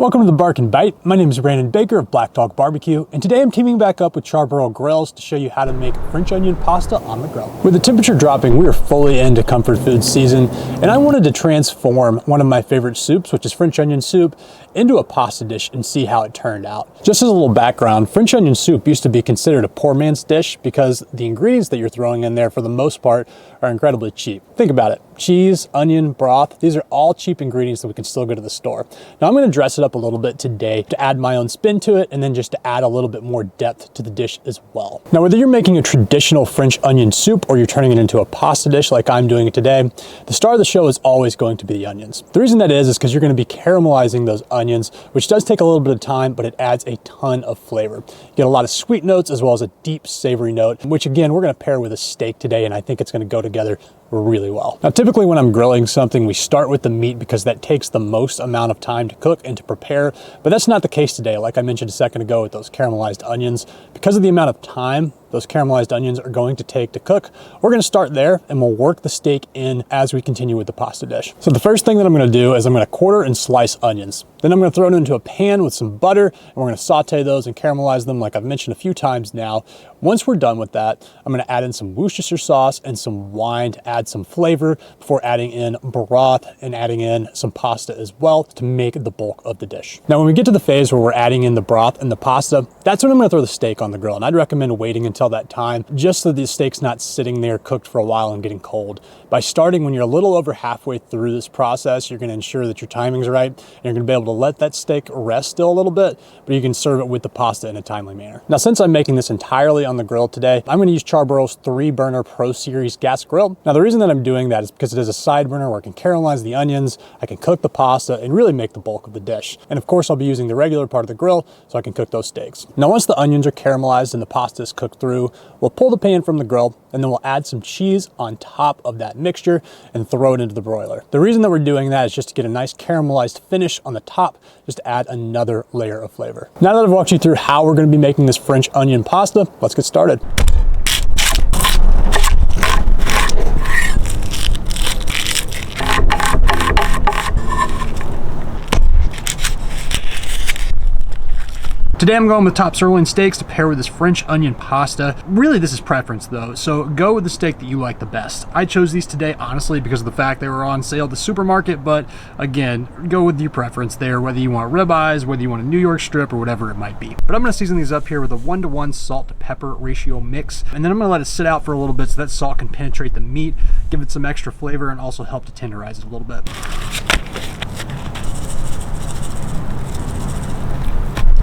Welcome to the Bark and Bite. My name is Brandon Baker of Black Dog Barbecue, and today I'm teaming back up with Charbroil Grills to show you how to make French onion pasta on the grill. With the temperature dropping, we are fully into comfort food season, and I wanted to transform one of my favorite soups, which is French onion soup, into a pasta dish and see how it turned out. Just as a little background, French onion soup used to be considered a poor man's dish because the ingredients that you're throwing in there for the most part are incredibly cheap. Think about it. Cheese, onion, broth, these are all cheap ingredients that we can still go to the store. Now I'm going to dress it up a little bit today to add my own spin to it and then just to add a little bit more depth to the dish as well. Now whether you're making a traditional French onion soup or you're turning it into a pasta dish like I'm doing it today, the star of the show is always going to be the onions. The reason that is because you're going to be caramelizing those onions, which does take a little bit of time, but it adds a ton of flavor. You get a lot of sweet notes as well as a deep savory note, which again, we're going to pair with a steak today, and I think it's going to go together really well. Now, typically when I'm grilling something, we start with the meat because that takes the most amount of time to cook and to prepare, but that's not the case today. Like I mentioned a second ago with those caramelized onions, because of the amount of time those caramelized onions are going to take to cook, we're gonna start there and we'll work the steak in as we continue with the pasta dish. So the first thing that I'm gonna do is I'm gonna quarter and slice onions. Then I'm gonna throw it into a pan with some butter and we're gonna saute those and caramelize them like I've mentioned a few times now. Once we're done with that, I'm gonna add in some Worcestershire sauce and some wine to add some flavor before adding in broth and adding in some pasta as well to make the bulk of the dish. Now when we get to the phase where we're adding in the broth and the pasta, that's when I'm gonna throw the steak on the grill, and I'd recommend waiting until that time just so the steak's not sitting there cooked for a while and getting cold. By starting when you're a little over halfway through this process, you're gonna ensure that your timing's right and you're gonna be able to let that steak rest still a little bit, but you can serve it with the pasta in a timely manner. Now since I'm making this entirely on the grill today, I'm gonna use Charbroil's 3-burner Pro Series gas grill. Now the reason that I'm doing that is because it is a side burner where I can caramelize the onions, I can cook the pasta, and really make the bulk of the dish. And of course I'll be using the regular part of the grill so I can cook those steaks. Now once the onions are caramelized and the pasta is cooked through, we'll pull the pan from the grill and then we'll add some cheese on top of that mixture and throw it into the broiler. The reason that we're doing that is just to get a nice caramelized finish on the top, just to add another layer of flavor. Now that I've walked you through how we're going to be making this French onion pasta, let's get started. Today I'm going with top sirloin steaks to pair with this French onion pasta. Really, this is preference though, so go with the steak that you like the best. I chose these today honestly because of the fact they were on sale at the supermarket, but again, go with your preference there, whether you want ribeyes, whether you want a New York strip, or whatever it might be. But I'm gonna season these up here with a 1-to-1 salt to pepper ratio mix, and then I'm gonna let it sit out for a little bit so that salt can penetrate the meat, give it some extra flavor, and also help to tenderize it a little bit.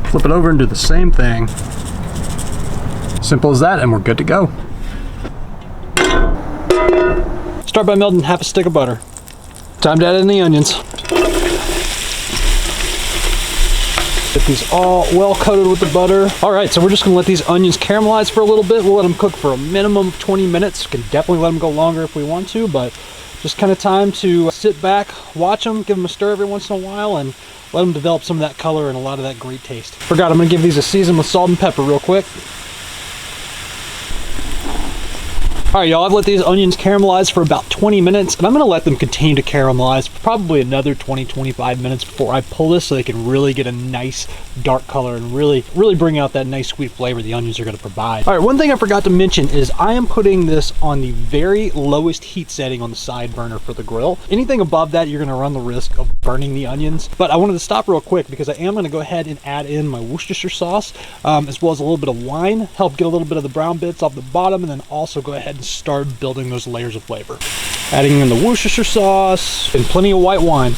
Flip it over and do the same thing. Simple as that, and we're good to go. Start by melting half a stick of butter. Time to add in the onions. Get these all well coated with the butter. All right, so we're just gonna let these onions caramelize for a little bit. We'll let them cook for a minimum of 20 minutes. Can definitely let them go longer if we want to, but just kind of time to sit back, watch them, give them a stir every once in a while, and let them develop some of that color and a lot of that great taste. Forgot, I'm gonna give these a season with salt and pepper real quick. All right, y'all, I've let these onions caramelize for about 20 minutes, and I'm gonna let them continue to caramelize for probably another 20-25 minutes before I pull this so they can really get a nice dark color and really bring out that nice sweet flavor the onions are gonna provide. All right, one thing I forgot to mention is I am putting this on the very lowest heat setting on the side burner for the grill. Anything above that, you're gonna run the risk of burning the onions. But I wanted to stop real quick because I am gonna go ahead and add in my Worcestershire sauce, as well as a little bit of wine, help get a little bit of the brown bits off the bottom, and then also go ahead and start building those layers of flavor. Adding in the Worcestershire sauce and plenty of white wine.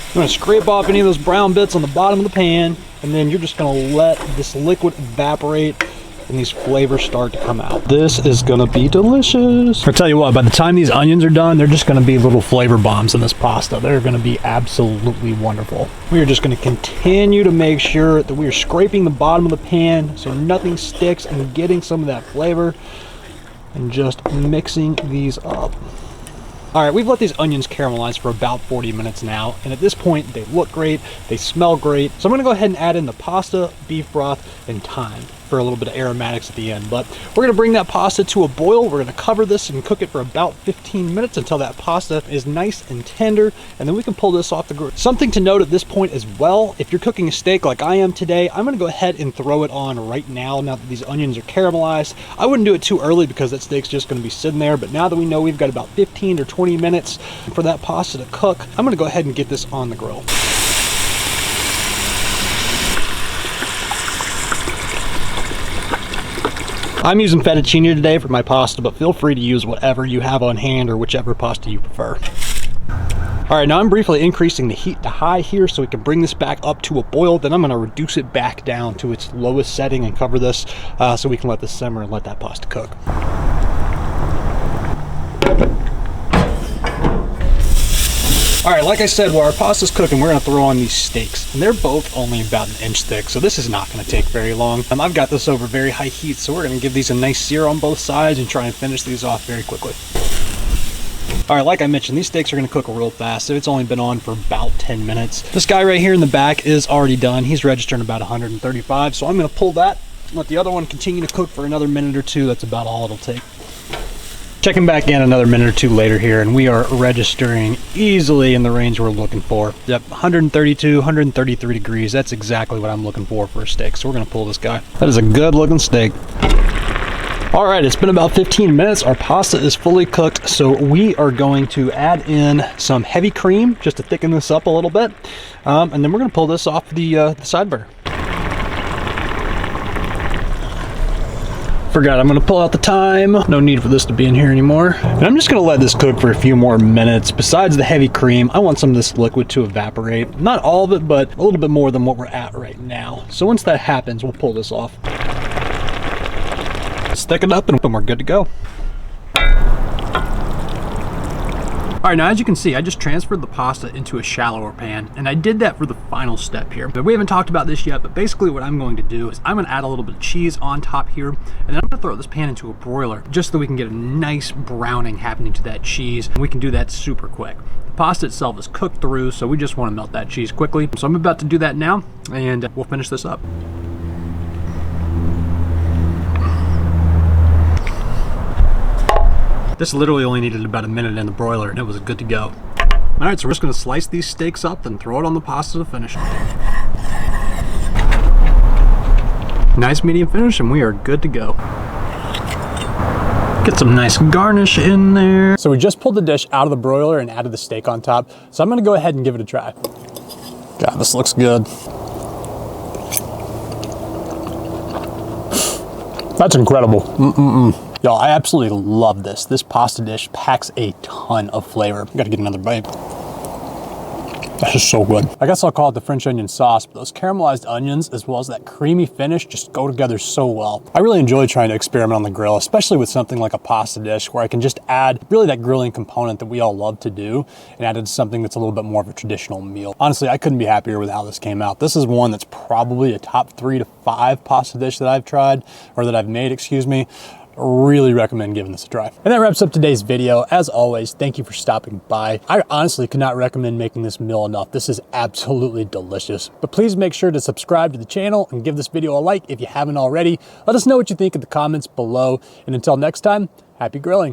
I'm gonna scrape off any of those brown bits on the bottom of the pan, and then you're just gonna let this liquid evaporate and these flavors start to come out. This is gonna be delicious. I'll tell you what, by the time these onions are done, they're just gonna be little flavor bombs in this pasta. They're gonna be absolutely wonderful. We are just gonna continue to make sure that we are scraping the bottom of the pan so nothing sticks and getting some of that flavor and just mixing these up. All right, we've let these onions caramelize for about 40 minutes now, and at this point, they look great, they smell great. So I'm gonna go ahead and add in the pasta, beef broth, and thyme. for a little bit of aromatics at the end. But we're gonna bring that pasta to a boil. We're gonna cover this and cook it for about 15 minutes until that pasta is nice and tender, and then we can pull this off the grill. Something to note at this point as well, if you're cooking a steak like I am today, I'm gonna go ahead and throw it on right now that these onions are caramelized. I wouldn't do it too early because that steak's just gonna be sitting there, but now that we know we've got about 15 or 20 minutes for that pasta to cook, I'm gonna go ahead and get this on the grill. I'm using fettuccine today for my pasta, but feel free to use whatever you have on hand or whichever pasta you prefer. All right, now I'm briefly increasing the heat to high here so we can bring this back up to a boil. Then I'm gonna reduce it back down to its lowest setting and cover this so we can let this simmer and let that pasta cook. All right, like I said, while our pasta's cooking, we're gonna throw on these steaks, and they're both only about an inch thick, so this is not gonna take very long. I've got this over very high heat, so we're gonna give these a nice sear on both sides and try and finish these off very quickly. All right, like I mentioned, these steaks are gonna cook real fast, so it's only been on for about 10 minutes. This guy right here in the back is already done. He's registering about 135, so I'm gonna pull that, let the other one continue to cook for another minute or two. That's about all it'll take. Checking back in another minute or two later here, and we are registering easily in the range we're looking for. Yep, 132, 133 degrees. That's exactly what I'm looking for a steak. So we're gonna pull this guy. That is a good looking steak. All right, it's been about 15 minutes. Our pasta is fully cooked, so we are going to add in some heavy cream just to thicken this up a little bit. And then we're gonna pull this off the side burner. Forgot I'm gonna pull out the thyme. No need for this to be in here anymore. And I'm just gonna let this cook for a few more minutes. Besides the heavy cream, I want some of this liquid to evaporate. Not all of it, but a little bit more than what we're at right now. So once that happens, we'll pull this off. Let's thicken it up and we're good to go. All right, now as you can see, I just transferred the pasta into a shallower pan, and I did that for the final step here. But we haven't talked about this yet, but basically what I'm going to do is I'm gonna add a little bit of cheese on top here, and then I'm gonna throw this pan into a broiler just so we can get a nice browning happening to that cheese, and we can do that super quick. The pasta itself is cooked through, so we just wanna melt that cheese quickly. So I'm about to do that now, and we'll finish this up. This literally only needed about a minute in the broiler and it was good to go. All right, so we're just gonna slice these steaks up and throw it on the pasta to finish. Nice medium finish and we are good to go. Get some nice garnish in there. So we just pulled the dish out of the broiler and added the steak on top. So I'm gonna go ahead and give it a try. God, this looks good. That's incredible. Y'all, I absolutely love this. This pasta dish packs a ton of flavor. Gotta get another bite. That's just so good. I guess I'll call it the French onion sauce, but those caramelized onions as well as that creamy finish just go together so well. I really enjoy trying to experiment on the grill, especially with something like a pasta dish where I can just add really that grilling component that we all love to do and add it to something that's a little bit more of a traditional meal. Honestly, I couldn't be happier with how this came out. This is one that's probably a top 3 to 5 pasta dish that I've tried, or that I've made, excuse me. Really recommend giving this a try. And that wraps up today's video. As always, thank you for stopping by. I honestly could not recommend making this meal enough. This is absolutely delicious. But please make sure to subscribe to the channel and give this video a like if you haven't already. Let us know what you think in the comments below. And until next time, happy grilling.